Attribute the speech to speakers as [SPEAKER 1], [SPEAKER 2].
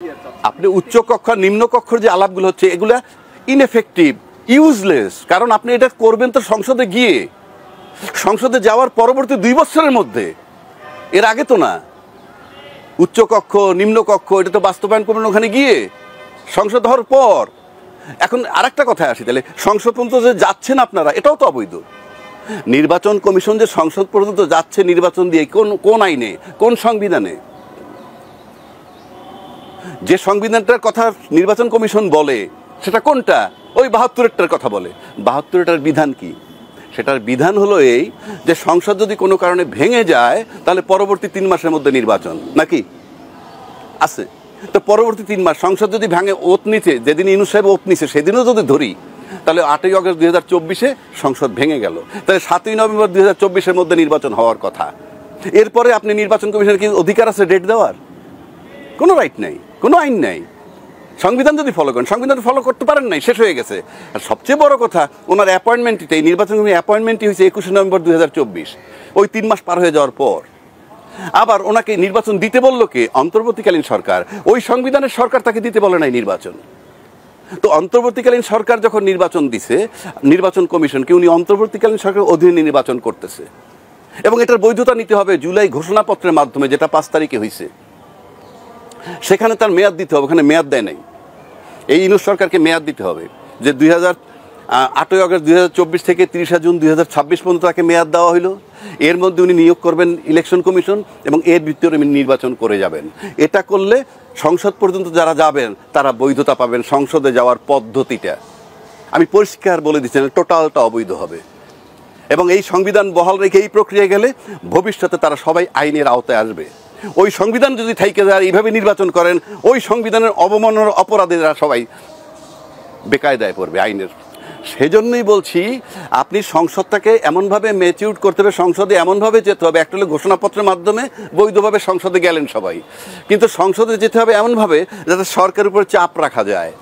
[SPEAKER 1] আপনি উচ্চ কক্ষ নিম্ন কক্ষর যে আলাপগুলো হচ্ছে এগুলা ইনএফেক্টিভ, ইউজলেস। কারণ আপনি এটা করবেন তো সংসদে গিয়ে, সংসদে যাওয়ার পরবর্তী 2 বছরের মধ্যে, এর আগে তো না। উচ্চ কক্ষ নিম্ন কক্ষ এটা তো বাস্তবায়ন করবেন ওখানে গিয়ে, সংসদ হওয়ার পর। এখন আরেকটা কথায় আসি, তাহলে সংসদ পর্যন্ত যে যাচ্ছেন আপনারা, এটাও তো অবৈধ। নির্বাচন কমিশন যে সংসদ পর্যন্ত যাচ্ছে নির্বাচন দিয়ে, কোন আইনে, কোন সংবিধানে? যে সংবিধানটার কথা নির্বাচন কমিশন বলে সেটা কোনটা? ওই 72টার কথা বলে। 72টার বিধান কি? সেটার বিধান হলো এই যে সংসদ যদি কোনো কারণে ভেঙে যায় তাহলে পরবর্তী 3 মাসের মধ্যে নির্বাচন, নাকি আছে? তো পরবর্তী 3 মাস সংসদ যদি ভাঙে, ওত নিচে যেদিন ইউনূস সাহেব ওত নিচে সেদিনও যদি ধরি, তাহলে 8ই আগস্ট 2024-এ সংসদ ভেঙে গেল। তাহলে 7ই নভেম্বর 2024-এর মধ্যে নির্বাচন হওয়ার কথা। এরপরে আপনি নির্বাচন কমিশনের কি অধিকার আছে ডেট দেওয়ার? কোনো রাইট নেই, কোনো আইন নেই। সংবিধান যদি ফলো করেন, সংবিধান ফলো করতে পারেন নাই, শেষ হয়ে গেছে। আর সবচেয়ে বড় কথা, ওনার অ্যাপয়েন্টমেন্টটি, এই নির্বাচন কমিশনের অ্যাপয়েন্টমেন্টই হয়েছে 21শে নভেম্বর 2024, ওই 3 মাস পার হয়ে যাওয়ার পর। আবার ওনাকে নির্বাচন দিতে বলল কে? অন্তর্বর্তীকালীন সরকার। ওই সংবিধানের সরকার তাকে দিতে বলে নাই নির্বাচন। তো অন্তর্বর্তীকালীন সরকার যখন নির্বাচন দিছে, নির্বাচন কমিশনকে, উনি অন্তর্বর্তীকালীন সরকারের অধীনে নির্বাচন করতেছে এবং এটার বৈধতা নিতে হবে জুলাই ঘোষণাপত্রের মাধ্যমে, যেটা 5 তারিখে হয়েছে। সেখানে তার মেয়াদ দিতে হবে, ওখানে মেয়াদ দেয় নাই। এই ইউনূস সরকারকে মেয়াদ দিতে হবে যে 8ই আগস্ট 2024 থেকে 30 জুন 2026 পর্যন্ত তাকে মেয়াদ দেওয়া হইল। এর মধ্যে উনি নিয়োগ করবেন ইলেকশন কমিশন এবং এর ভিতরে নির্বাচন করে যাবেন। এটা করলে সংসদ পর্যন্ত যারা যাবেন তারা বৈধতা পাবেন। সংসদে যাওয়ার পদ্ধতিটা আমি পরিষ্কার বলে দিচ্ছি, টোটালটা অবৈধ হবে। এবং এই সংবিধান বহাল রেখে এই প্রক্রিয়ায় গেলে ভবিষ্যতে তারা সবাই আইনের আওতায় আসবে। ওই সংবিধান যদি থাইকে যায় এইভাবে নির্বাচন করেন, ওই সংবিধানের অবমাননার অপরাধীরা সবাই বেকায়দায় পড়বে আইনের। সেজন্যই বলছি, আপনি সংসদটাকে এমনভাবে ম্যাচিউর করতে হবে, সংসদে এমনভাবে যেতে হবে। একটা হলো ঘোষণাপত্রের মাধ্যমে বৈধভাবে সংসদে গেলেন সবাই, কিন্তু সংসদে যেতে হবে এমনভাবে যাতে সরকারের উপর চাপ রাখা যায়।